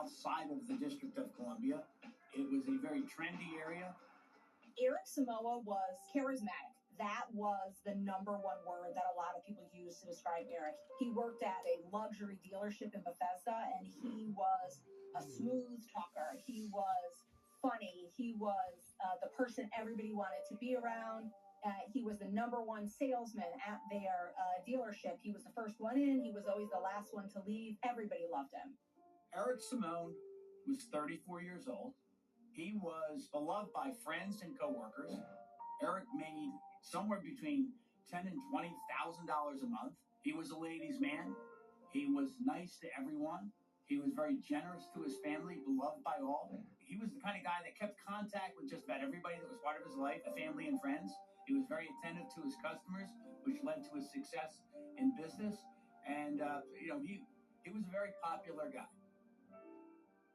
south side of the District of Columbia. It was a very trendy area. Eric Samoa was charismatic. That was the number one word that a lot of people use to describe Eric. He worked at a luxury dealership in Bethesda, and he was a smooth talker. He was funny. He was the person everybody wanted to be around. He was the number one salesman at their dealership. He was the first one in. He was always the last one to leave. Everybody loved him. Eric Simone was 34 years old. He was beloved by friends and coworkers. Eric made somewhere between $10,000 and $20,000 a month. He was a ladies' man. He was nice to everyone. He was very generous to his family, beloved by all. He was the kind of guy that kept contact with just about everybody that was part of his life, family and friends. He was very attentive to his customers, which led to his success in business. And, he was a very popular guy.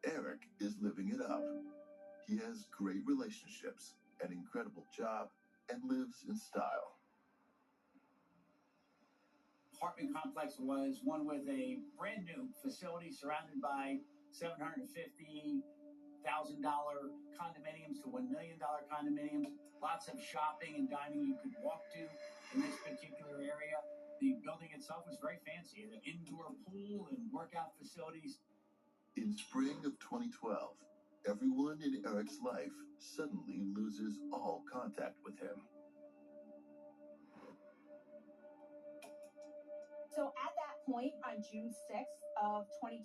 Eric is living it up. He has great relationships, an incredible job, and lives in style. Apartment complex was one with a brand new facility surrounded by $750,000 condominiums to $1 million condominiums. Lots of shopping and dining you could walk to in this particular area. The building itself was very fancy. It had an indoor pool and workout facilities. In spring of 2012, everyone in Eric's life suddenly loses all contact with him. So at that point, on June 6th of 2012,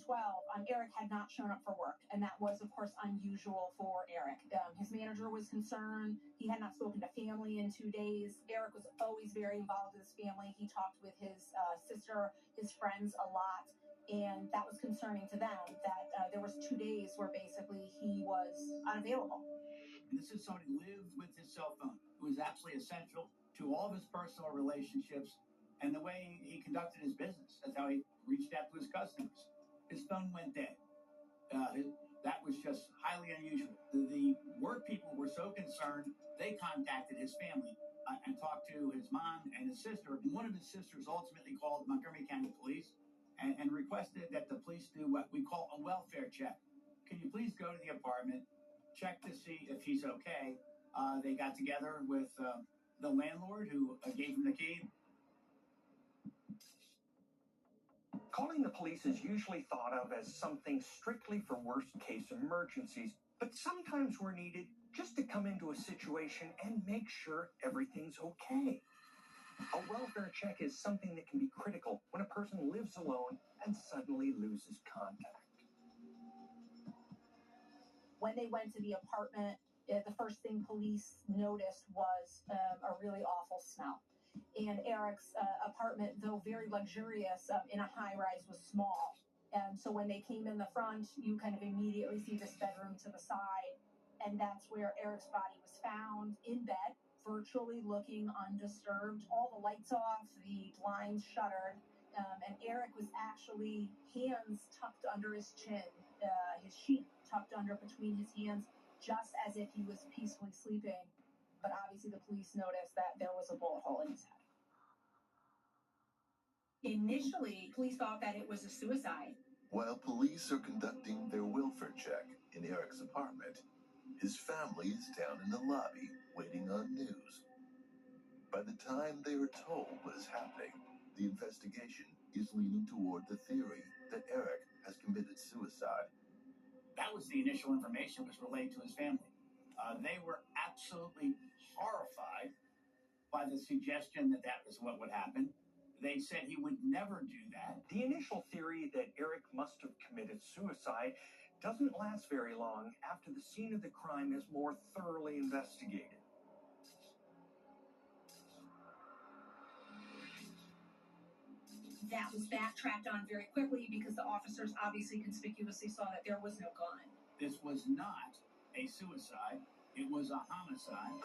Eric had not shown up for work. And that was, of course, unusual for Eric. His manager was concerned. He had not spoken to family in 2 days. Eric was always very involved with his family. He talked with his sister, his friends a lot. And that was concerning to them, that there was 2 days where basically he was unavailable. And this is somebody who lived with his cell phone, who was absolutely essential to all of his personal relationships and the way he conducted his business. That's how he reached out to his customers. His phone went dead. That was just highly unusual. The work people were so concerned, they contacted his family and talked to his mom and his sister. And one of his sisters ultimately called Montgomery County Police and requested that the police do what we call a welfare check. Can you please go to the apartment, check to see if he's okay? They got together with the landlord, who gave him the key. Calling the police is usually thought of as something strictly for worst-case emergencies, but sometimes we're needed just to come into a situation and make sure everything's okay. A welfare check is something that can be critical when a person lives alone and suddenly loses contact. When they went to the apartment, the first thing police noticed was a really awful smell. And Eric's apartment, though very luxurious in a high-rise, was small. And so when they came in the front, you kind of immediately see this bedroom to the side. And that's where Eric's body was found, in bed, virtually looking undisturbed. All the lights off, the blinds shuttered. And Eric was actually hands tucked under his chin, his sheet tucked under between his hands, just as if he was peacefully sleeping. But obviously the police noticed that there was a bullet hole in his head. Initially, police thought that it was a suicide. While police are conducting their welfare check in Eric's apartment, his family is down in the lobby waiting on news. By the time they are told what is happening, the investigation is leaning toward the theory that Eric has committed suicide. That was the initial information that was relayed to his family. They were absolutely horrified by the suggestion that that was what would happen. They said he would never do that. The initial theory that Eric must have committed suicide doesn't last very long after the scene of the crime is more thoroughly investigated. That was backtracked on very quickly because the officers obviously conspicuously saw that there was no gun. This was not a suicide. It was a homicide.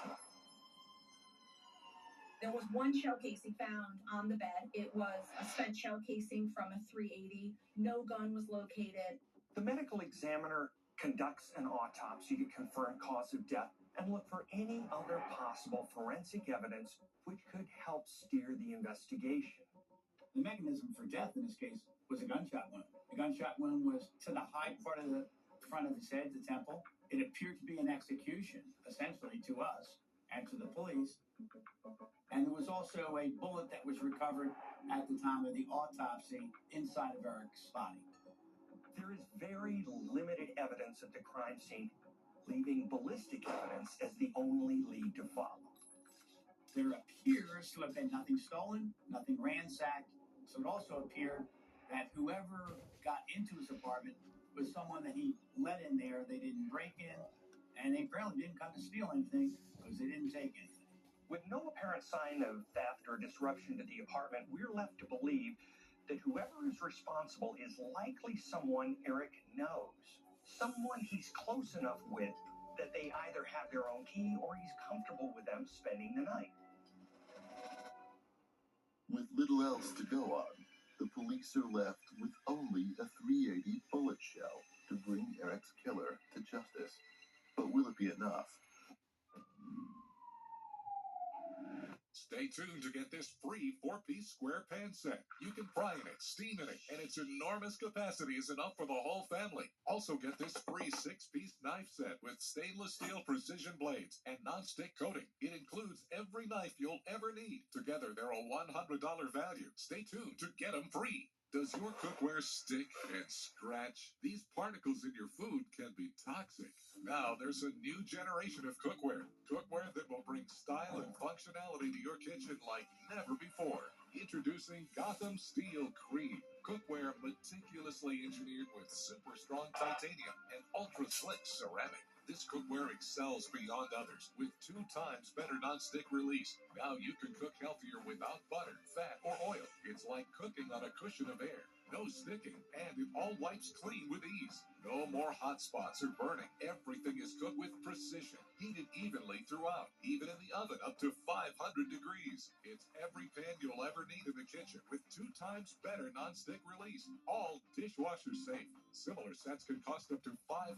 There was one shell casing found on the bed. It was a spent shell casing from a .380. No gun was located. The medical examiner conducts an autopsy to confirm cause of death and look for any other possible forensic evidence which could help steer the investigation. The mechanism for death in this case was a gunshot wound. The gunshot wound was to the high part of the front of his head, the temple. It appeared to be an execution, essentially, to us and to the police. And there was also a bullet that was recovered at the time of the autopsy inside of Eric's body. There is very limited evidence at the crime scene, leaving ballistic evidence as the only lead to follow. There appears to have been nothing stolen, nothing ransacked. So it also appeared that whoever got into his apartment was someone that he let in there. They didn't break in, and they apparently didn't come to steal anything because they didn't take anything. With no apparent sign of theft or disruption to the apartment, we're left to believe that whoever is responsible is likely someone Eric knows. Someone he's close enough with that they either have their own key or he's comfortable with them spending the night. With little else to go on, the police are left with only a .380 bullet shell to bring Eric's killer to justice. But will it be enough? Stay tuned to get this free 4-piece square pan set. You can fry in it, steam in it, and its enormous capacity is enough for the whole family. Also get this free 6-piece knife set with stainless steel precision blades and non-stick coating. It includes every knife you'll ever need. Together, they're a $100 value. Stay tuned to get them free. Does your cookware stick and scratch? These particles in your food can be toxic. Now there's a new generation of cookware. Cookware that will bring style and functionality to your kitchen like never before. Introducing Gotham Steel Cream. Cookware meticulously engineered with super strong titanium and ultra slick ceramic. This cookware excels beyond others with 2 times better non-stick release. Now you can cook healthier without butter, fat, or oil. It's like cooking on a cushion of air. No sticking, and it all wipes clean with ease. No more hot spots or burning. Everything is cooked with precision, heated evenly throughout, even in the oven up to 500 degrees. It's every pan you'll ever need in the kitchen with 2 times better non-stick release. All dishwasher safe. Similar sets can cost up to $500,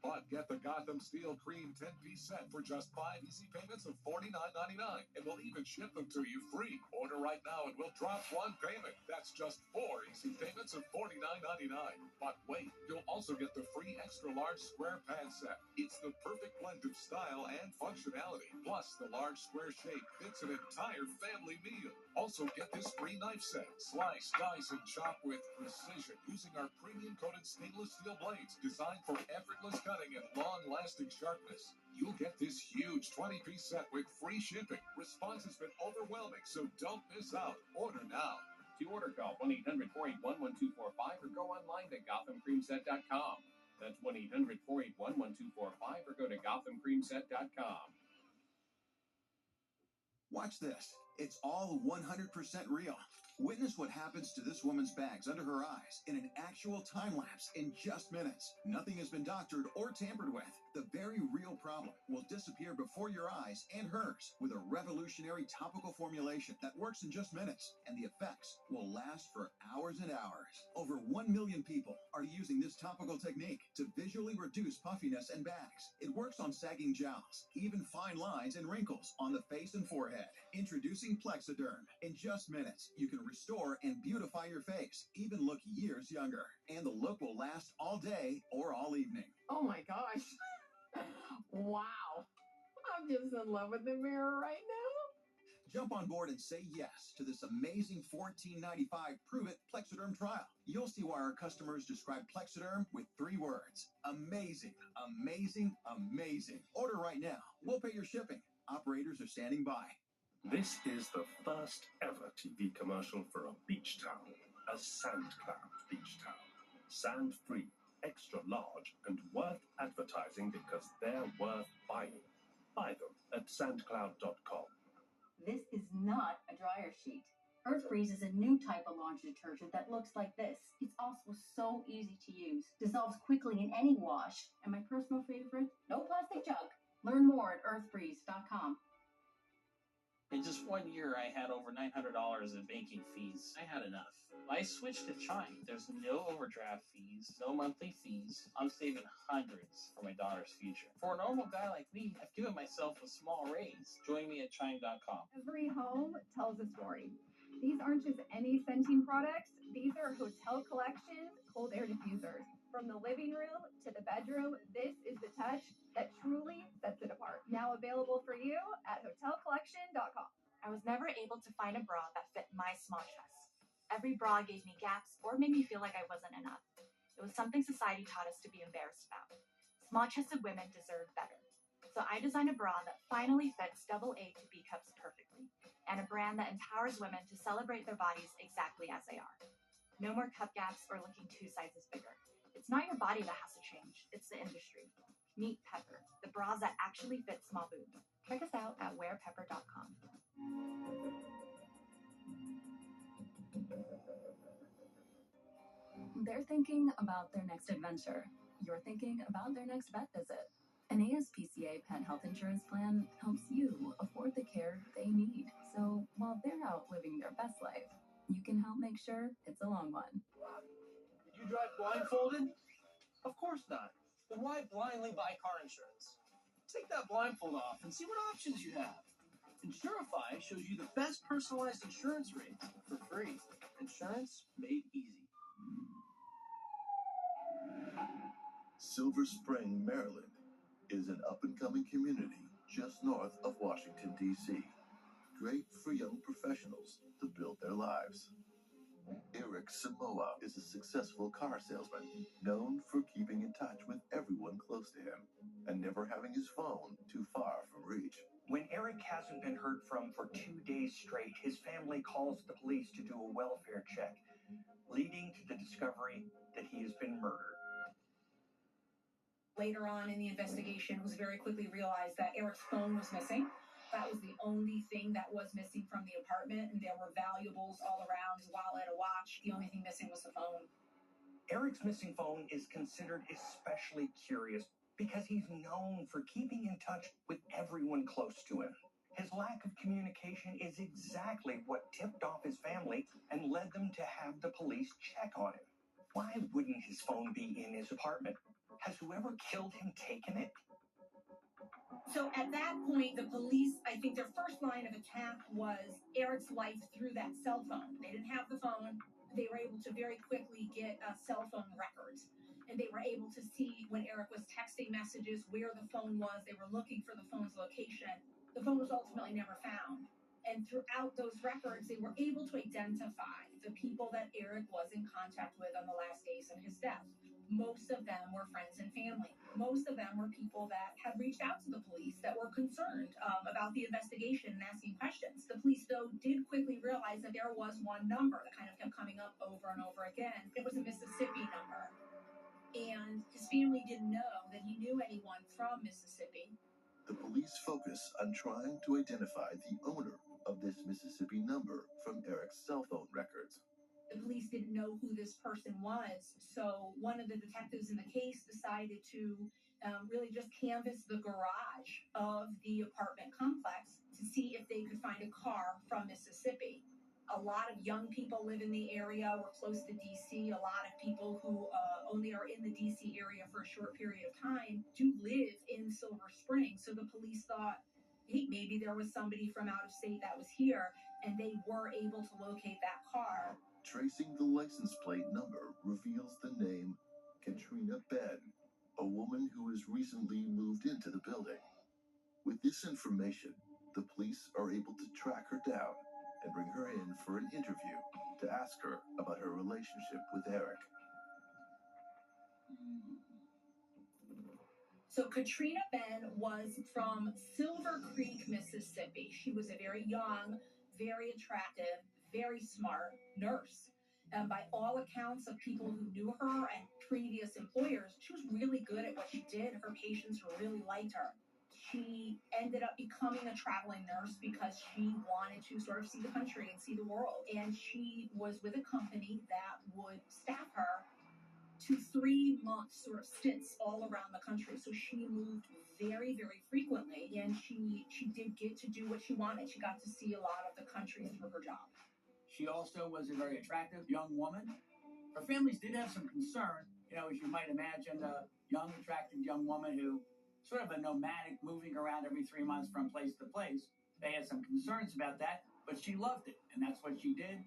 but get the Gotham Steel Cream 10-piece set for just 5 easy payments of $49.99, and we'll even ship them to you free. Order right now and we'll drop 1 payment. That's just 4 easy payments of $49.99. But wait, you'll also get the free extra large square pan set. It's the perfect blend of style and functionality. Plus, the large square shape fits an entire family meal. Also, get this free knife set. Slice, dice, and chop with precision using our premium coated stainless steel blades designed for effortless cutting and long-lasting sharpness. You'll get this huge 20-piece set with free shipping. Response has been overwhelming, so don't miss out. Order now. To order, call 1-800-481-1245 or go online to GothamCreamSet.com. That's 1-800-481-1245 or go to GothamCreamSet.com. Watch this. It's all 100% real. Witness what happens to this woman's bags under her eyes in an actual time lapse in just minutes. Nothing has been doctored or tampered with. The very real problem will disappear before your eyes and hers with a revolutionary topical formulation that works in just minutes, and the effects will last for hours and hours. Over 1 million people are using this topical technique to visually reduce puffiness and bags. It works on sagging jowls, even fine lines and wrinkles on the face and forehead. Introducing Plexiderm. In just minutes, you can restore and beautify your face, even look years younger. And the look will last all day or all evening. Oh my gosh. Wow. I'm just in love with the mirror right now. Jump on board and say yes to this amazing $14.95 Prove It Plexiderm trial. You'll see why our customers describe Plexiderm with 3 words. Amazing, amazing, amazing. Order right now. We'll pay your shipping. Operators are standing by. This is the first ever TV commercial for a beach towel, a SandCloud beach towel. Sand-free, extra large, and worth advertising because they're worth buying. Buy them at sandcloud.com. This is not a dryer sheet. EarthFreeze is a new type of laundry detergent that looks like this. It's also so easy to use. Dissolves quickly in any wash. And my personal favorite, no plastic jug. Learn more at earthfreeze.com. In just 1 year, I had over $900 in banking fees. I had enough. I switched to Chime. There's no overdraft fees, no monthly fees. I'm saving hundreds for my daughter's future. For a normal guy like me, I've given myself a small raise. Join me at Chime.com. Every home tells a story. These aren't just any Centene products. These are Hotel Collections cold air diffusers. From the living room to the bedroom, this is the touch that truly sets it apart. Now available for you at hotelcollection.com. I was never able to find a bra that fit my small chest. Every bra gave me gaps or made me feel like I wasn't enough. It was something society taught us to be embarrassed about. Small-chested women deserve better. So I designed a bra that finally fits AA to B cups perfectly, and a brand that empowers women to celebrate their bodies exactly as they are. No more cup gaps or looking 2 sizes bigger. It's not your body that has to change, it's the industry. Meet Pepper, the bras that actually fit small boobs. Check us out at wearpepper.com. They're thinking about their next adventure. You're thinking about their next vet visit. An ASPCA pet health insurance plan helps you afford the care they need. So while they're out living their best life, you can help make sure it's a long one. Did you drive blindfolded? Of course not. Then why blindly buy car insurance? Take that blindfold off and see what options you have. Insurify shows you the best personalized insurance rates for free. Insurance made easy. Silver Spring, Maryland, is an up-and-coming community just north of Washington, D.C. Great for young professionals to build their lives. Eric Samoa is a successful car salesman, known for keeping in touch with everyone close to him and never having his phone too far from reach. When Eric hasn't been heard from for 2 days straight, his family calls the police to do a welfare check, leading to the discovery that he has been murdered. Later on in the investigation, it was very quickly realized that Eric's phone was missing. That was the only thing that was missing from the apartment, and there were valuables all around, his wallet, a watch. The only thing missing was the phone. Eric's missing phone is considered especially curious because he's known for keeping in touch with everyone close to him. His lack of communication is exactly what tipped off his family and led them to have the police check on him. Why wouldn't his phone be in his apartment? Has whoever killed him taken it? So at that point, the police, I think their first line of attack was Eric's life through that cell phone. They didn't have the phone. They were able to very quickly get cell phone records. And they were able to see when Eric was texting messages, where the phone was. They were looking for the phone's location. The phone was ultimately never found. And throughout those records, they were able to identify the people that Eric was in contact with on the last days of his death. Most of them were friends and family. Most of them were people that had reached out to the police that were concerned about the investigation and asking questions. The police, though, did quickly realize that there was one number that kind of kept coming up over and over again. It was a Mississippi number. And his family didn't know that he knew anyone from Mississippi. The police focus on trying to identify the owner of this Mississippi number from Eric's cell phone records. The police didn't know who this person was, so one of the detectives in the case decided to really just canvass the garage of the apartment complex to see if they could find a car from Mississippi. A lot of young people live in the area. We're close to D.C. A lot of people who only are in the D.C. area for a short period of time do live in Silver Spring. So the police thought, hey, maybe there was somebody from out of state that was here, and they were able to locate that car. Tracing the license plate number reveals the name Katrina Ben, a woman who has recently moved into the building. With this information, the police are able to track her down and bring her in for an interview to ask her about her relationship with Eric. So Katrina Ben was from Silver Creek, Mississippi. She was a very young, very attractive, very smart nurse. And by all accounts of people who knew her and previous employers, she was really good at what she did. Her patients really liked her. She ended up becoming a traveling nurse because she wanted to sort of see the country and see the world. And she was with a company that would staff her to 3 month sort of stints all around the country. So she moved very, very frequently, and she did get to do what she wanted. She got to see a lot of the country through her job. She also was a very attractive young woman. Her families did have some concern, as you might imagine, a young, attractive young woman who sort of a nomadic, moving around every 3 months from place to place. They had some concerns about that. but she loved it, and that's what she did.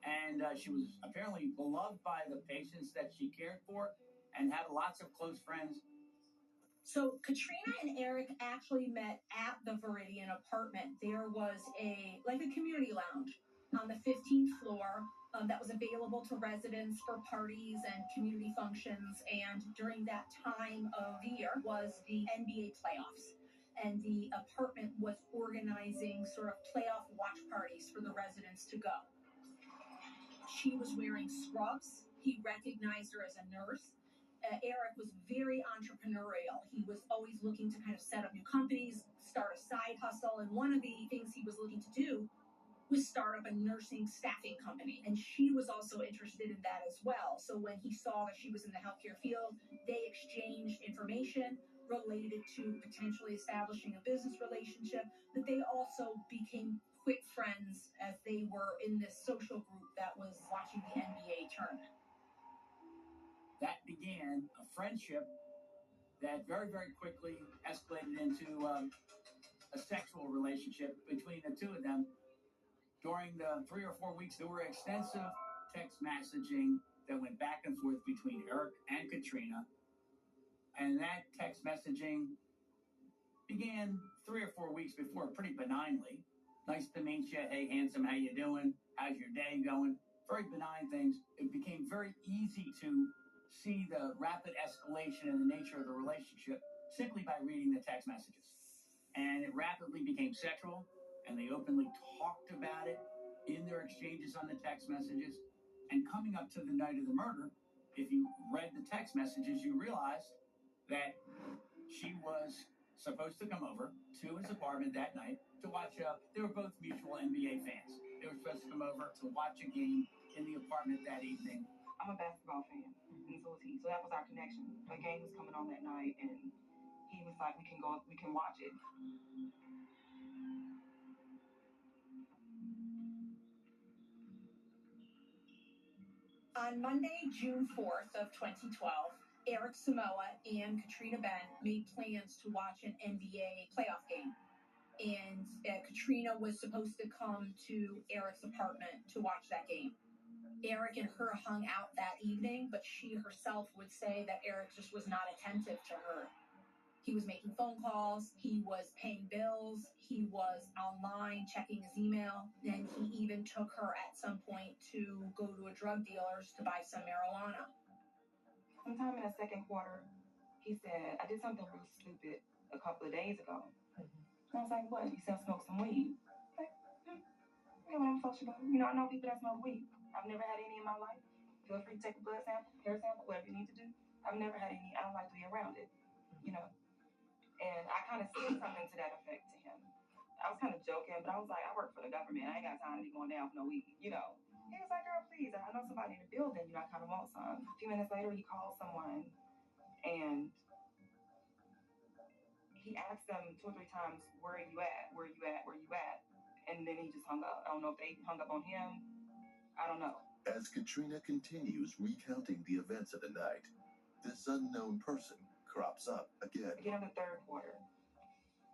And she was apparently beloved by the patients that she cared for and had lots of close friends. So Katrina and Eric actually met at the Viridian apartment. There was a community lounge on the 15th floor that was available to residents for parties and community functions. And during that time of the year was the NBA playoffs. And the apartment was organizing sort of playoff watch parties for the residents to go. She was wearing scrubs. He recognized her as a nurse. Eric was very entrepreneurial. He was always looking to kind of set up new companies, start a side hustle. And one of the things he was looking to do was start up a nursing staffing company. And she was also interested in that as well. So when he saw that she was in the healthcare field, they exchanged information related to potentially establishing a business relationship. But they also became quick friends as they were in this social group that was watching the NBA tournament. That began a friendship that very, very quickly escalated into a sexual relationship between the two of them. During the 3 or 4 weeks, there were extensive text messaging that went back and forth between Eric and Katrina. And that text messaging began 3 or 4 weeks before pretty benignly. Nice to meet you. Hey, handsome, how you doing? How's your day going? Very benign things. It became very easy to see the rapid escalation in the nature of the relationship simply by reading the text messages. And it rapidly became sexual, and they openly talked about it in their exchanges on the text messages. And coming up to the night of the murder, if you read the text messages, you realized that she was supposed to come over to his apartment that night to watch they were both mutual NBA fans. They were supposed to come over to watch a game in the apartment that evening. I'm a basketball fan, and so was he. So that was our connection. The game was coming on that night, and he was like, we can watch it. On Monday, June 4th of 2012, Eric Samoa and Katrina Benn made plans to watch an NBA playoff game. And Katrina was supposed to come to Eric's apartment to watch that game. Eric and her hung out that evening, but she herself would say that Eric just was not attentive to her. He was making phone calls, he was paying bills, he was online checking his email, and he even took her at some point to go to a drug dealer's to buy some marijuana. Sometime in the second quarter, he said, I did something really stupid a couple of days ago. And I was like, what? He said, smoke some weed. Like, you know what I'm talking about? You know, I know people that smoke weed. I've never had any in my life. Feel free to take a blood sample, hair sample, whatever you need to do. I've never had any. I don't like to be around it, you know. And I kind of said something to that effect to him. I was kind of joking, but I was like, I work for the government. I ain't got time to be going down for no weed, you know. He was like, girl, please, I know somebody in the building. You know, I kind of want some. A few minutes later, he called someone, and he asked them 2 or 3 times, where are you at? Where are you at? Where are you at? And then he just hung up. I don't know if they hung up on him. I don't know. As Katrina continues recounting the events of the night, this unknown person crops up again. Beginning of the third quarter,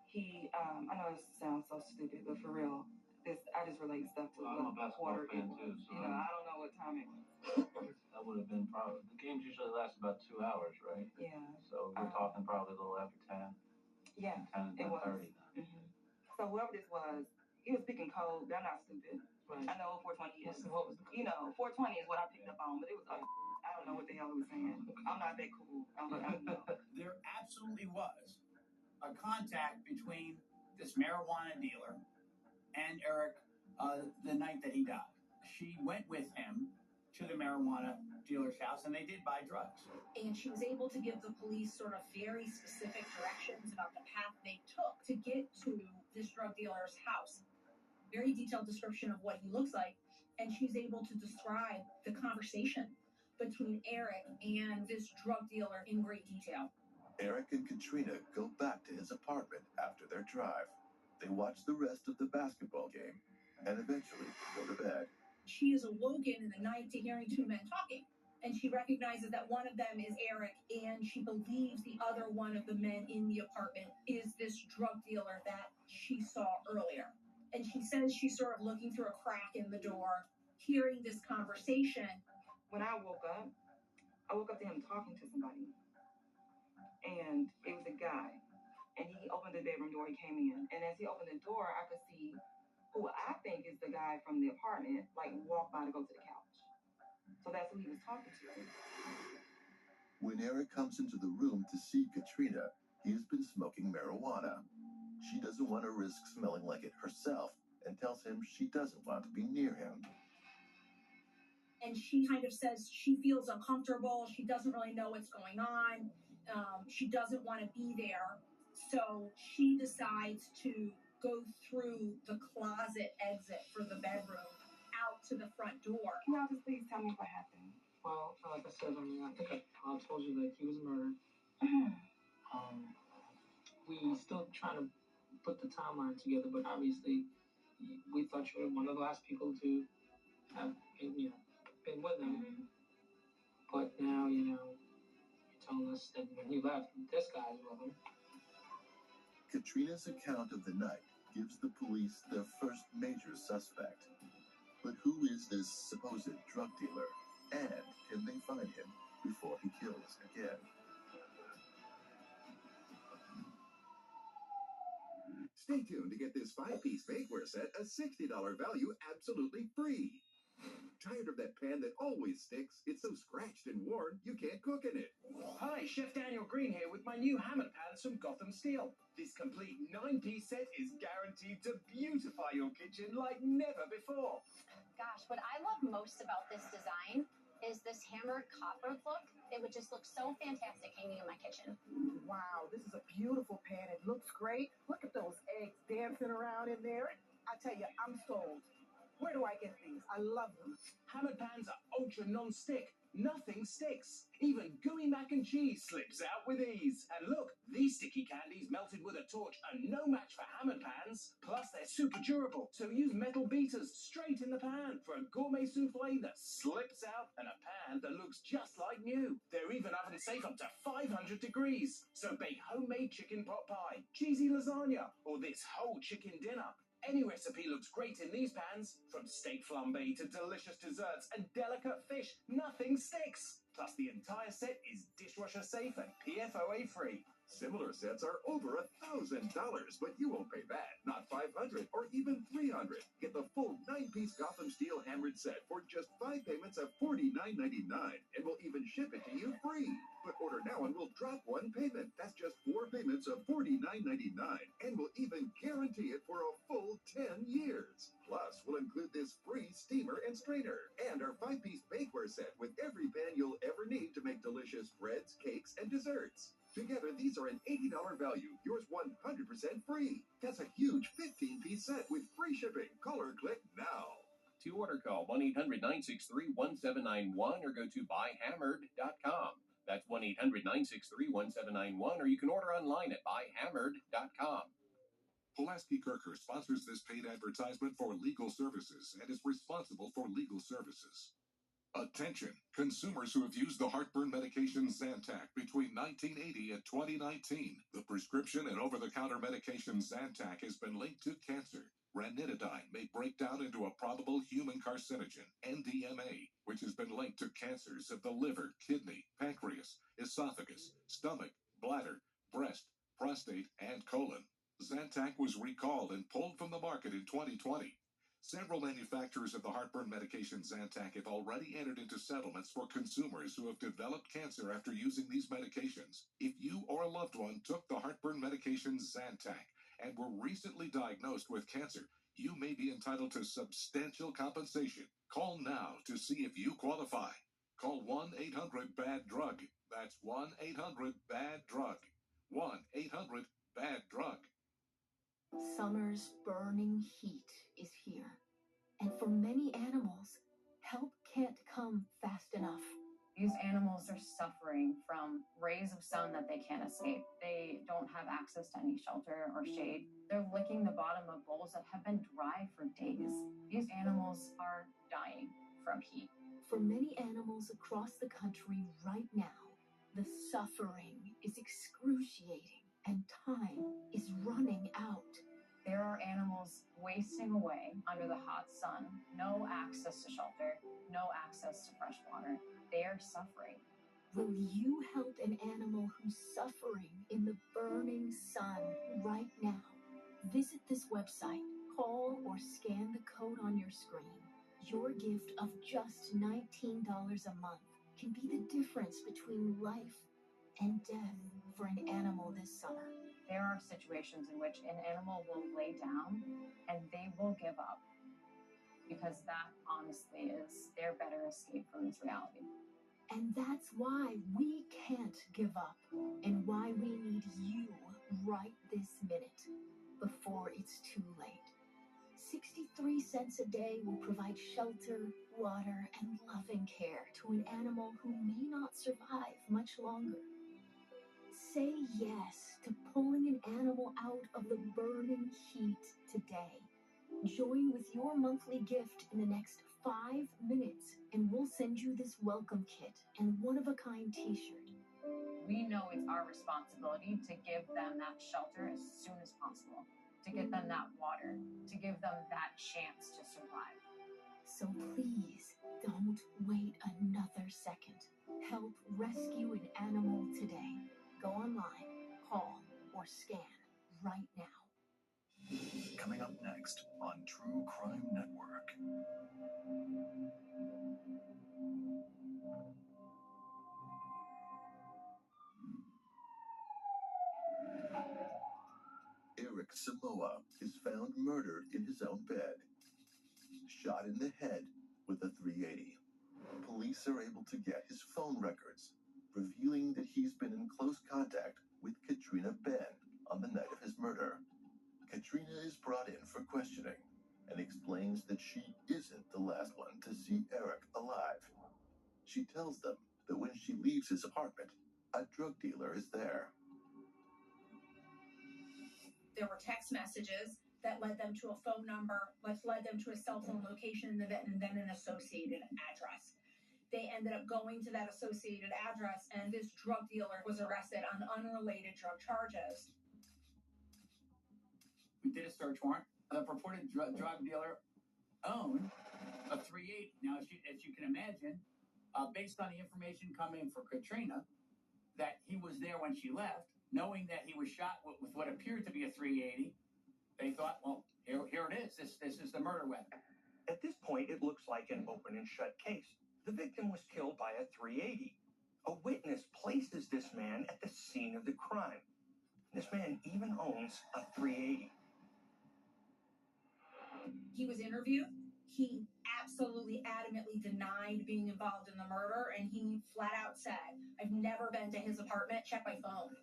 he, I know this sounds so stupid, but for real, I just relate stuff to I'm a the basketball quarter. fan too, so You know, I don't know what time it was. that would have been probably, the games usually last about 2 hours, right? Yeah. So we're talking probably a little after 10. Yeah, 10, it was. 10:30. So whoever this was, he was speaking code. They're not stupid. Right. I know what 420 is. What was the You know, 420 is what I picked up on, but it was I don't know what the hell he was saying. I'm not that cool. I don't know. There absolutely was a contact between this marijuana dealer and Eric the night that he died. She went with him to the marijuana dealer's house, and they did buy drugs. And she was able to give the police sort of very specific directions about the path they took to get to this drug dealer's house. Very detailed description of what he looks like, and she's able to describe the conversation between Eric and this drug dealer in great detail. Eric and Katrina go back to his apartment after their drive. They watch the rest of the basketball game and eventually go to bed. She is awoken in the night to hearing 2 men talking, and she recognizes that one of them is Eric, and she believes the other one of the men in the apartment is this drug dealer that she saw earlier. And she says she's sort of looking through a crack in the door, hearing this conversation. When I woke up to him talking to somebody. And it was a guy. And he opened the bedroom door, he came in. And as he opened the door, I could see who I think is the guy from the apartment, like walk by to go to the couch. So that's who he was talking to. When Eric comes into the room to see Katrina, he has been smoking marijuana. She doesn't want to risk smelling like it herself and tells him she doesn't want to be near him. And she kind of says she feels uncomfortable. She doesn't really know what's going on. She doesn't want to be there. So she decides to go through the closet exit for the bedroom out to the front door. Can y'all just please tell me what happened? Well, like I said, I think I told you that he was murdered. We still trying to put the timeline together, but obviously we thought you were one of the last people to have been with him. But now, you're telling us that when he left, this guy's with him. Katrina's account of the night gives the police their first major suspect. But who is this supposed drug dealer? And can they find him before he kills again? Stay tuned to get this 5-piece bakeware set, a $60 value, absolutely free. Tired of that pan that always sticks? It's so scratched and worn, you can't cook in it. Hi, Chef Daniel Green here with my new hammered pans from Gotham Steel. This complete 9-piece set is guaranteed to beautify your kitchen like never before. Gosh, what I love most about this design is this hammered copper look. It would just look so fantastic hanging in my kitchen. Wow, this is a beautiful pan. It looks great. Look at those eggs dancing around in there. I tell you, I'm sold. Where do I get these? I love them. Hammered pans are ultra non-stick. Nothing sticks. Even gooey mac and cheese slips out with ease. And look, these sticky candies melted with a torch are no match for hammered pans. Plus, they're super durable, so use metal beaters straight in the pan for a gourmet souffle that slips out and a pan that looks just like new. They're even oven safe up to 500 degrees. So bake homemade chicken pot pie, cheesy lasagna, or this whole chicken dinner. Any recipe looks great in these pans, from steak flambe to delicious desserts and delicate fish. Nothing sticks. Plus, the entire set is dishwasher safe and PFOA free. Similar sets are over $1,000, but you won't pay that. Not $500 or even $300. Get the full 9-piece Gotham Steel hammered set for just 5 payments of $49.99, and we'll even ship it to you free. But order now and we'll drop 1 payment. That's just 4 payments of $49.99, and we'll even guarantee it for a full 10 years. Plus, we'll include this free steamer and strainer, and our 5-piece bakeware set with every pan you'll ever need to make delicious breads, cakes, and desserts. Together, these are an $80 value, yours 100% free. That's a huge 15-piece set with free shipping. Call or click now. To order, call 1-800-963-1791 or go to buyhammered.com. That's 1-800-963-1791, or you can order online at buyhammered.com. Pulaski Kirker sponsors this paid advertisement for legal services and is responsible for legal services. Attention, consumers who have used the heartburn medication Zantac between 1980 and 2019. The prescription and over-the-counter medication Zantac has been linked to cancer. Ranitidine may break down into a probable human carcinogen, NDMA, which has been linked to cancers of the liver, kidney, pancreas, esophagus, stomach, bladder, breast, prostate, and colon. Zantac was recalled and pulled from the market in 2020. Several manufacturers of the heartburn medication Zantac have already entered into settlements for consumers who have developed cancer after using these medications. If you or a loved one took the heartburn medication Zantac and were recently diagnosed with cancer, you may be entitled to substantial compensation. Call now to see if you qualify. Call 1-800-BAD-DRUG. That's 1-800-BAD-DRUG. 1-800-BAD-DRUG. Summer's burning heat is here, and for many animals, help can't come fast enough. These animals are suffering from rays of sun that they can't escape. They don't have access to any shelter or shade. They're licking the bottom of bowls that have been dry for days. These animals are dying from heat. For many animals across the country right now, the suffering is excruciating and time is running out. There are animals wasting away under the hot sun, no access to shelter, no access to fresh water. They are suffering. Will you help an animal who's suffering in the burning sun right now? Visit this website, call or scan the code on your screen. Your gift of just $19 a month can be the difference between life and death for an animal this summer. There are situations in which an animal will lay down and they will give up because that honestly is their better escape from this reality. And that's why we can't give up and why we need you right this minute before it's too late. 63 cents a day will provide shelter, water, and loving care to an animal who may not survive much longer. Say yes to pulling an animal out of the burning heat today. Join with your monthly gift in the next 5 minutes, and we'll send you this welcome kit and one-of-a-kind t-shirt. We know it's our responsibility to give them that shelter as soon as possible, to get them that water, to give them that chance to survive. So please don't wait another second. Help rescue an animal today. Go online, call, or scan right now. Coming up next on True Crime Network. Eric Samoa is found murdered in his own bed, shot in the head with a .380. Police are able to get his phone records, revealing that he's been in close contact with Katrina Ben on the night of his murder. Katrina is brought in for questioning and explains that she isn't the last one to see Eric alive. She tells them that when she leaves his apartment, a drug dealer is there. There were text messages that led them to a phone number, which led them to a cell phone location and then an associated address. They ended up going to that associated address, and this drug dealer was arrested on unrelated drug charges. We did a search warrant. The purported drug dealer owned a .380. Now, as you can imagine, based on the information coming for Katrina, that he was there when she left, knowing that he was shot with what appeared to be a .380, they thought, well, here it is. This is the murder weapon. At this point, it looks like an open and shut case. The victim was killed by a .380. A witness places this man at the scene of the crime. This man even owns a .380. He was interviewed. He absolutely adamantly denied being involved in the murder, and he flat out said, I've never been to his apartment, check my phone.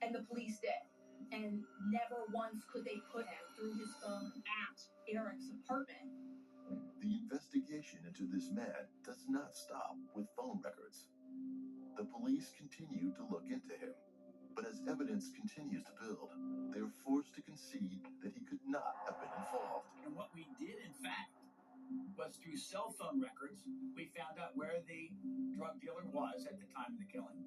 And the police did. And never once could they put him through his phone at Eric's apartment. The investigation into this man does not stop with phone records. The police continue to look into him, but as evidence continues to build, they're forced to concede that he could not have been involved. And what we did, in fact, was through cell phone records, we found out where the drug dealer was at the time of the killing.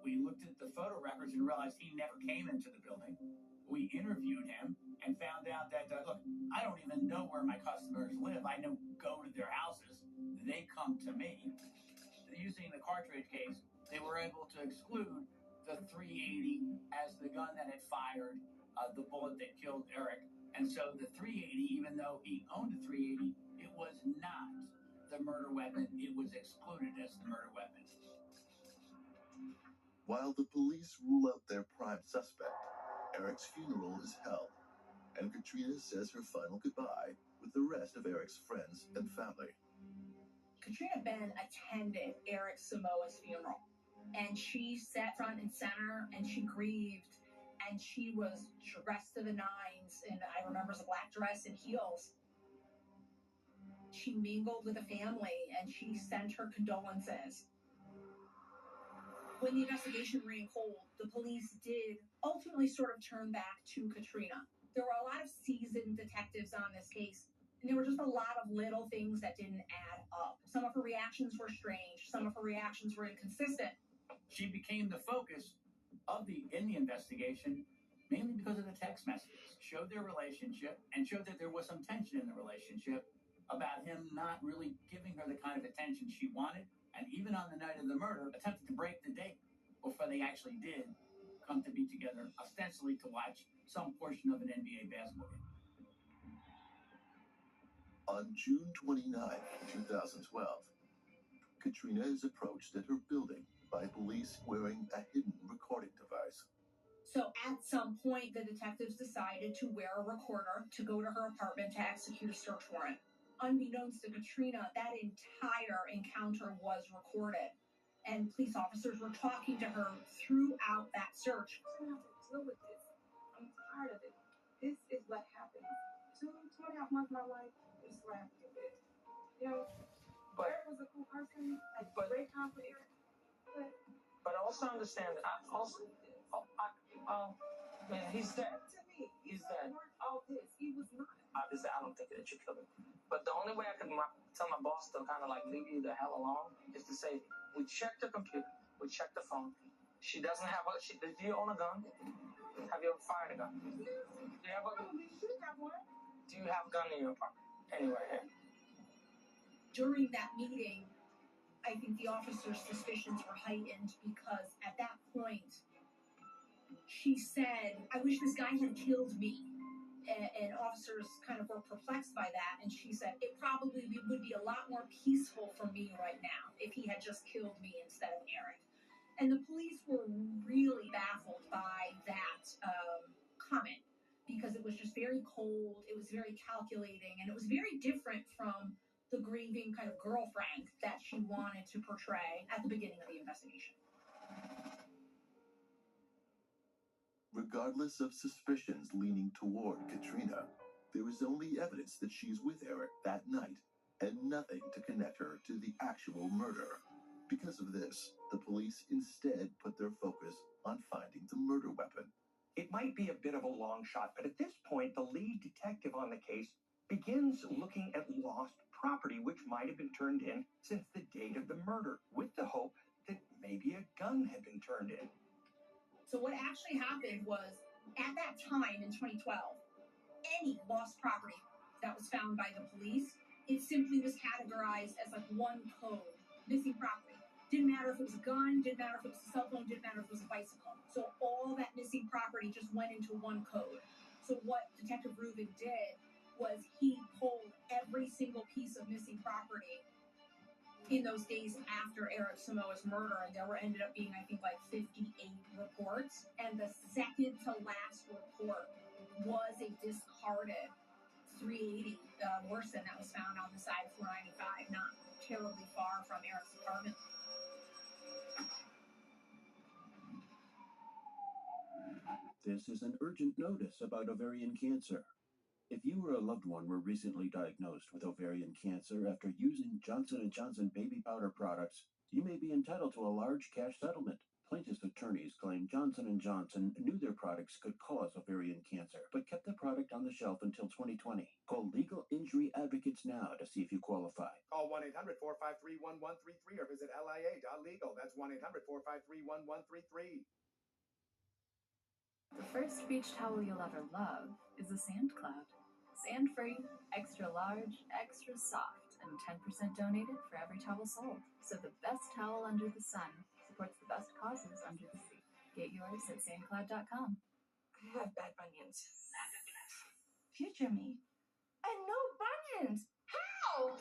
We looked at the photo records and realized he never came into the building. We interviewed him and found out that, look, I don't even know where my customers live. I go to their houses. They come to me. Using the cartridge case, they were able to exclude the .380 as the gun that had fired the bullet that killed Eric. And so the .380, even though he owned a .380, it was not the murder weapon. It was excluded as the murder weapon. While the police rule out their prime suspect, Eric's funeral is held, and Katrina says her final goodbye with the rest of Eric's friends and family. Katrina Ben attended Eric Samoa's funeral, and she sat front and center, and she grieved, and she was dressed to the nines, and I remember it was a black dress and heels. She mingled with the family, and she sent her condolences. When the investigation ran cold, the police did ultimately sort of turn back to Katrina. There were a lot of seasoned detectives on this case, and there were just a lot of little things that didn't add up. Some of her reactions were strange. Some of her reactions were inconsistent. She became the focus in the investigation mainly because of the text messages, showed their relationship and showed that there was some tension in the relationship about him not really giving her the kind of attention she wanted, and even on the night of the murder, attempted to break the date before they actually did come to be together, ostensibly to watch some portion of an NBA basketball game. On June 29, 2012, Katrina is approached at her building by police wearing a hidden recording device. So at some point, the detectives decided to wear a recorder to go to her apartment to execute a search warrant. Unbeknownst to Katrina, that entire encounter was recorded, and police officers were talking to her throughout that search. I don't have to deal with this. I'm tired of it. This is what happened. 2.5 months of my life, this is what I have to deal with. You know, Eric was a cool person, like great confidence. But also understand that man, he's dead. To me, He's dead. All this, he was not. Obviously, I don't think that you killed him. But the only way I can tell my boss to kind of like leave you the hell alone is to say, we checked the computer, we checked the phone. She doesn't have do you own a gun? Have you ever fired a gun? Do you have a gun in your apartment? Anywhere here? During that meeting, I think the officer's suspicions were heightened because at that point, she said, I wish this guy had killed me. And officers kind of were perplexed by that. And she said, it probably would be a lot more peaceful for me right now if he had just killed me instead of Eric. And the police were really baffled by that comment because it was just very cold, it was very calculating, and it was very different from the grieving kind of girlfriend that she wanted to portray at the beginning of the investigation. Regardless of suspicions leaning toward Katrina, there is only evidence that she's with Eric that night and nothing to connect her to the actual murder. Because of this, the police instead put their focus on finding the murder weapon. It might be a bit of a long shot, but at this point, the lead detective on the case begins looking at lost property which might have been turned in since the date of the murder, with the hope that maybe a gun had been turned in. So what actually happened was, at that time in 2012, any lost property that was found by the police, it simply was categorized as like one code, missing property. Didn't matter if it was a gun, didn't matter if it was a cell phone, didn't matter if it was a bicycle. So all that missing property just went into one code. So what Detective Rubin did was he pulled every single piece of missing property in those days after Eric Samoa's murder, and there ended up being, I think, like 58 reports. And the second to last report was a discarded 380 Morrison that was found on the side of 495, not terribly far from Eric's apartment. This is an urgent notice about ovarian cancer. If you or a loved one were recently diagnosed with ovarian cancer after using Johnson & Johnson baby powder products, you may be entitled to a large cash settlement. Plaintiff's attorneys claim Johnson & Johnson knew their products could cause ovarian cancer, but kept the product on the shelf until 2020. Call Legal Injury Advocates now to see if you qualify. Call 1-800-453-1133 or visit lia.legal. That's 1-800-453-1133. The first beach towel you'll ever love is a Sand Cloud. Sand-free, extra large, extra soft, and 10% donated for every towel sold. So the best towel under the sun supports the best causes under the sea. Get yours at sandcloud.com. I have bad bunions. Future me. And no bunions. How?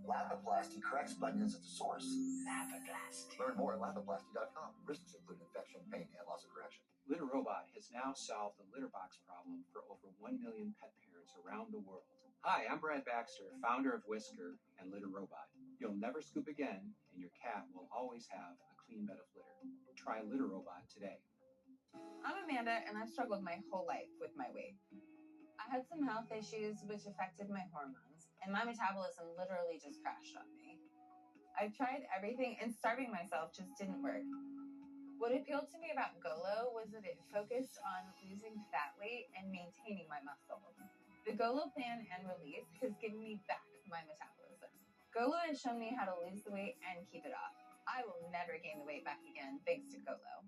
Lapiplasty corrects bunions at the source. Lapiplasty. Learn more at lapiplasty.com. Risks include infection, pain, and loss of correction. Litter Robot has now solved the litter box problem for over 1 million pet parents around the world. Hi, I'm Brad Baxter, founder of Whisker and Litter Robot. You'll never scoop again, and your cat will always have a clean bed of litter. Try Litter Robot today. I'm Amanda, and I've struggled my whole life with my weight. I had some health issues which affected my hormones, and my metabolism literally just crashed on me. I tried everything, and starving myself just didn't work. What appealed to me about GOLO was that it focused on losing fat weight and maintaining my muscle. The GOLO plan and release has given me back my metabolism. GOLO has shown me how to lose the weight and keep it off. I will never gain the weight back again thanks to GOLO.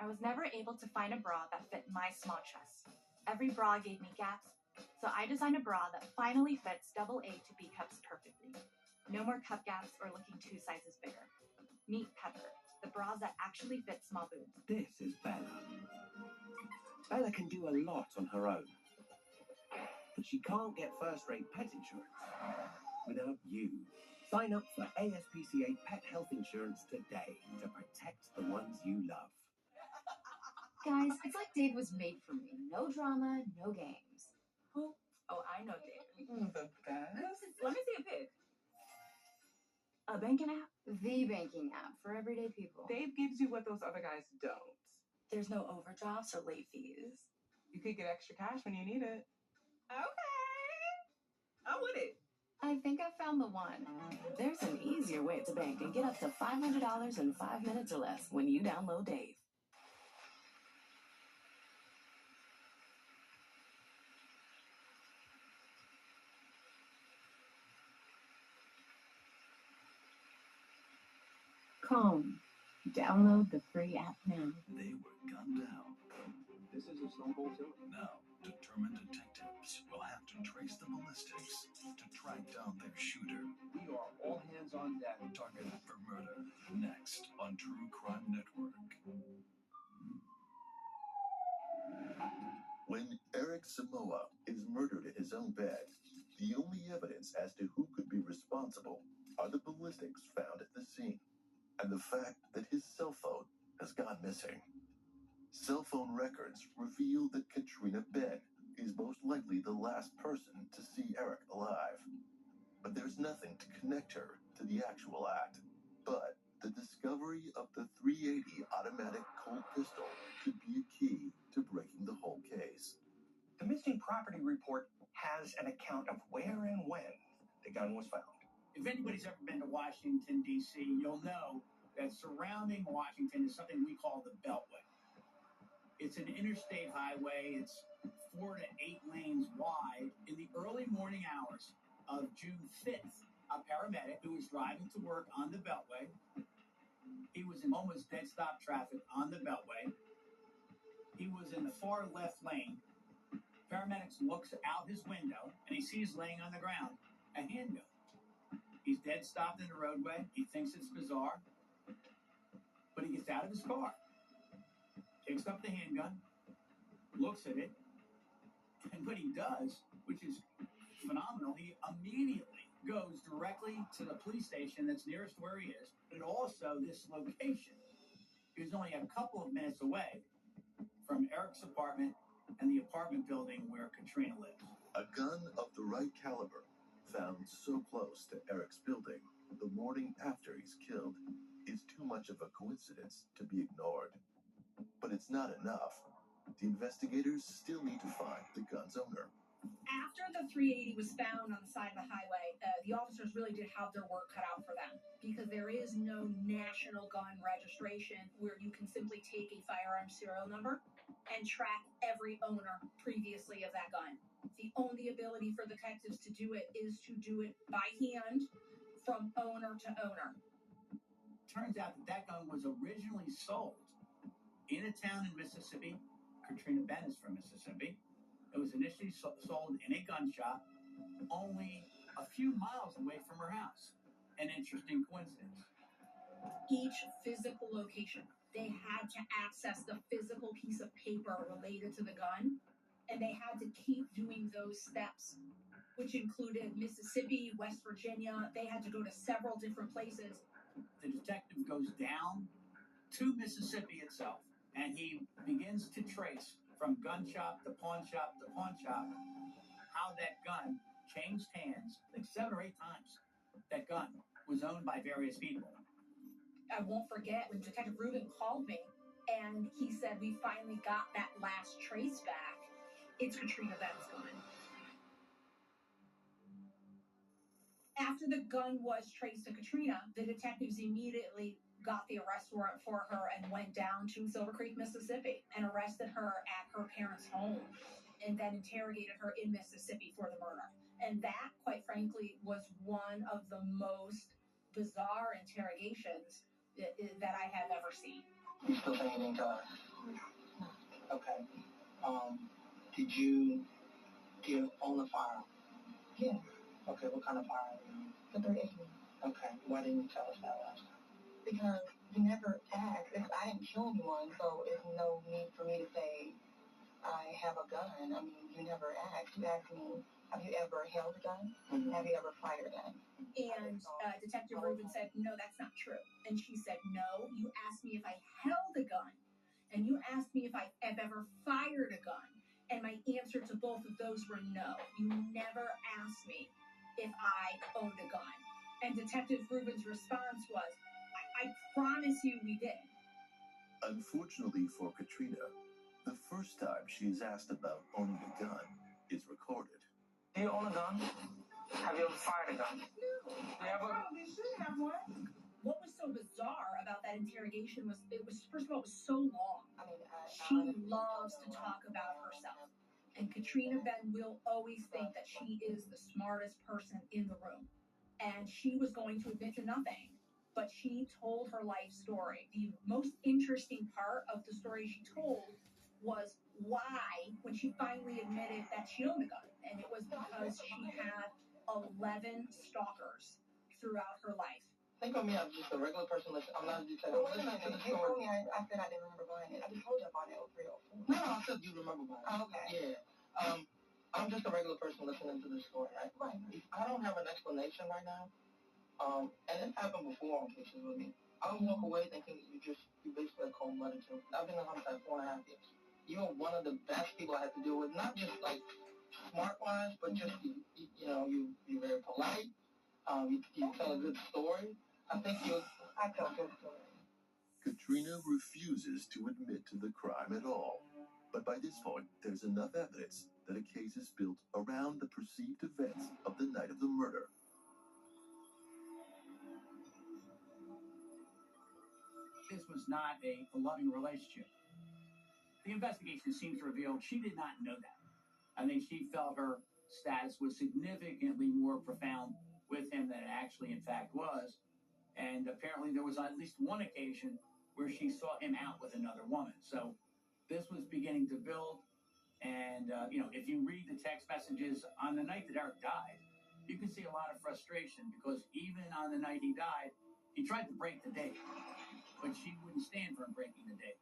I was never able to find a bra that fit my small chest. Every bra gave me gaps, so I designed a bra that finally fits AA to B cups perfectly. No more cup gaps or looking 2 sizes bigger. Meet Pepper, the bras that actually fit small boobs. This is Bella. Bella can do a lot on her own, but she can't get first-rate pet insurance without you. Sign up for ASPCA Pet Health Insurance today to protect the ones you love. Guys, it's like Dave was made for me. No drama, no games. Who? Oh, I know Dave. The best. Let me see a pic. A banking app? The banking app for everyday people. Dave gives you what those other guys don't. There's no overdrafts or late fees. You could get extra cash when you need it. Okay. I'm with it. I think I found the one. There's an easier way to bank and get up to $500 in 5 minutes or less when you download Dave. Calm. Download the free app now. They were gunned down. This is a Stone Cold Killer. Now, determined detectives will have to trace the ballistics to track down their shooter. We are all hands on deck. Targeted for murder. Next on True Crime Network. When Eric Samoa is murdered in his own bed, the only evidence as to who could be responsible are the ballistics found at the scene, and the fact that his cell phone has gone missing. Cell phone records reveal that Katrina Ben is most likely the last person to see Eric alive. But there's nothing to connect her to the actual act. But the discovery of the .380 automatic Colt pistol could be a key to breaking the whole case. The missing property report has an account of where and when the gun was found. If anybody's ever been to Washington, D.C., you'll know that surrounding Washington is something we call the Beltway. It's an interstate highway. It's 4 to 8 lanes wide. In the early morning hours of June 5th, a paramedic who was driving to work on the Beltway, he was in almost dead-stop traffic on the Beltway. He was in the far left lane. Paramedics looks out his window, and he sees laying on the ground a handgun. He's dead stopped in the roadway. He thinks it's bizarre, but he gets out of his car, picks up the handgun, looks at it, and what he does, which is phenomenal, he immediately goes directly to the police station that's nearest where he is, but also this location is only a couple of minutes away from Eric's apartment and the apartment building where Katrina lives. A gun of the right caliber found so close to Eric's building the morning after he's killed is too much of a coincidence to be ignored. But it's not enough. The investigators still need to find the gun's owner. After the .380 was found on the side of the highway, the officers really did have their work cut out for them because there is no national gun registration where you can simply take a firearm serial number and track every owner previously of that gun. The only ability for detectives to do it is to do it by hand from owner to owner. Turns out that gun was originally sold in a town in Mississippi. Katrina Ben is from Mississippi. It was initially sold in a gun shop only a few miles away from her house. An interesting coincidence. Each physical location, they had to access the physical piece of paper related to the gun, and they had to keep doing those steps, which included Mississippi, West Virginia. They had to go to several different places. The detective goes down to Mississippi itself, and he begins to trace from gun shop to pawn shop to pawn shop how that gun changed hands like 7 or 8 times. That gun was owned by various people. I won't forget when Detective Rubin called me and he said, "We finally got that last trace back. It's Katrina Ben's gun." After the gun was traced to Katrina, the detectives immediately got the arrest warrant for her and went down to Silver Creek, Mississippi, and arrested her at her parents' home, and then interrogated her in Mississippi for the murder. And that, quite frankly, was one of the most bizarre interrogations that I have ever seen. You still think in God? Okay. Did you own a firearm? Yeah. Okay, what kind of firearm? The 380. Okay, why didn't you tell us that last time? Because you never asked. I didn't kill anyone, so there's no need for me to say I have a gun. I mean, you never asked. You asked me, have you ever held a gun? Mm-hmm. Have you ever fired a gun? And Detective Rubin said, no, that's not true. And she said, no, you asked me if I held a gun. And you asked me if I have ever fired a gun. And my answer to both of those were no. You never asked me if I owned a gun. And Detective Rubin's response was, I promise you we did. Unfortunately for Katrina, the first time she is asked about owning a gun is recorded. Do you own a gun? Have you ever fired a gun? No. I probably should have one. What was so bizarre about that interrogation was, first of all, it was so long. I mean, she loves to talk about herself. And Katrina Ben will always think that she is the smartest person in the room. And she was going to admit to nothing. But she told her life story. The most interesting part of the story she told was why, when she finally admitted that she owned a gun. And it was because she had 11 stalkers throughout her life. Think of me as just a regular person. I'm not just saying. You told me I said I didn't remember buying it. I just told you about it over 304. No, I said you remember buying it. Oh, okay. Yeah. I'm just a regular person listening to this story, right? Right. I don't have an explanation right now. And it happened before on cases with me. I would walk away thinking you basically a cold-blooded killer. I've been in homicide 4.5 years. You're one of the best people I had to deal with, not just like smart-wise, but just you're very polite. You tell a good story. I tell a good story. Katrina refuses to admit to the crime at all. But by this point, there's enough evidence that a case is built around the perceived events of the night of the murder. This was not a loving relationship. The investigation seems to reveal she did not know that. I think she felt her status was significantly more profound with him than it actually, in fact, was. And apparently there was at least one occasion where she saw him out with another woman. So this was beginning to build. And, if you read the text messages on the night that Eric died, you can see a lot of frustration because even on the night he died, he tried to break the date. But she wouldn't stand for him breaking the date.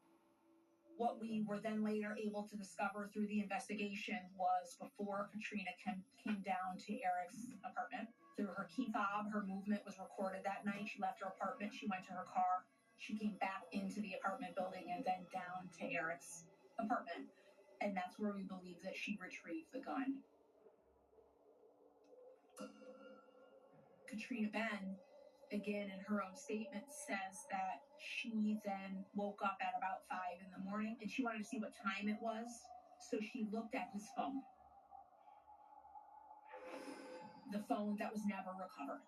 What we were then later able to discover through the investigation was before Katrina came down to Eric's apartment. Through her key fob, her movement was recorded that night. She left her apartment, she went to her car, she came back into the apartment building and then down to Eric's apartment. And that's where we believe that she retrieved the gun. Katrina Ben, again, in her own statement, says that she then woke up at about 5 in the morning and she wanted to see what time it was. So she looked at his phone. The phone that was never recovered.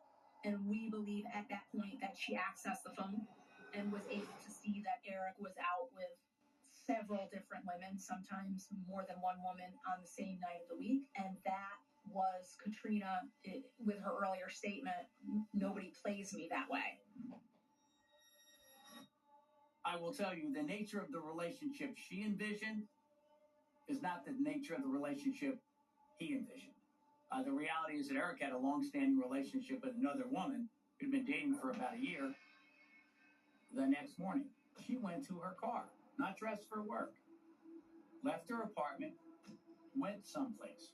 And we believe at that point that she accessed the phone and was able to see that Eric was out with several different women, sometimes more than one woman on the same night of the week. And that was Katrina, with her earlier statement, nobody plays me that way. I will tell you, the nature of the relationship she envisioned is not the nature of the relationship he envisioned. The reality is that Eric had a long-standing relationship with another woman who'd been dating for about a year. The next morning, she went to her car, not dressed for work, left her apartment, went someplace,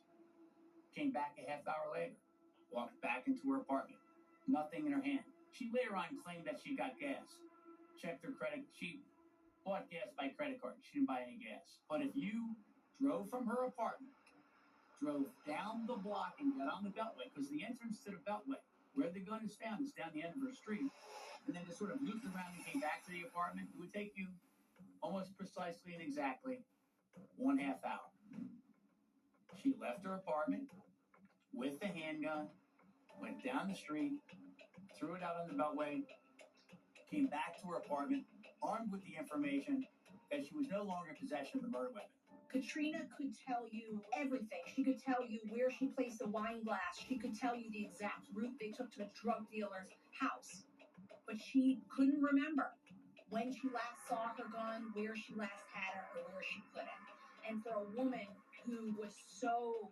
came back a half hour later, walked back into her apartment, nothing in her hand. She later on claimed that she got gas, checked her credit. She bought gas by credit card. She didn't buy any gas. But if you drove from her apartment, drove down the block and got on the Beltway, because the entrance to the Beltway, where the gun is down the end of her street, and then just sort of looped around and came back to the apartment, it would take you almost precisely and exactly 1.5 hours. She left her apartment with the handgun, went down the street, threw it out on the Beltway, came back to her apartment, armed with the information that she was no longer in possession of the murder weapon. Katrina could tell you everything. She could tell you where she placed the wine glass. She could tell you the exact route they took to the drug dealer's house. But she couldn't remember when she last saw her gun, where she last had it, or where she put it. And for a woman who was so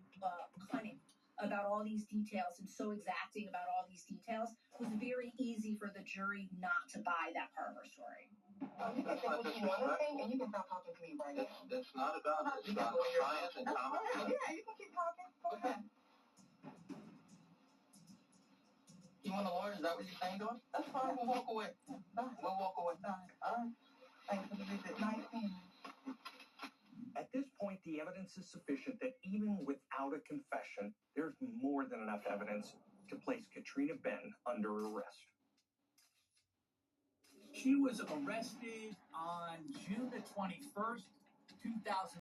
cunning about all these details and so exacting about all these details, it was very easy for the jury not to buy that part of her story. You can say what you want to say, and you can stop talking to me right now. It's not about this. It's about science and common sense. Yeah, you can keep talking. Go ahead. You want a lawyer? Is that what you're saying to us? That's fine. We'll walk away. Bye. We'll walk away. Bye. All right. Thanks for the visit. Nice seeing you. At this point, the evidence is sufficient that even without a confession, there's more than enough evidence to place Katrina Ben under arrest. She was arrested on June the 21st, 2000.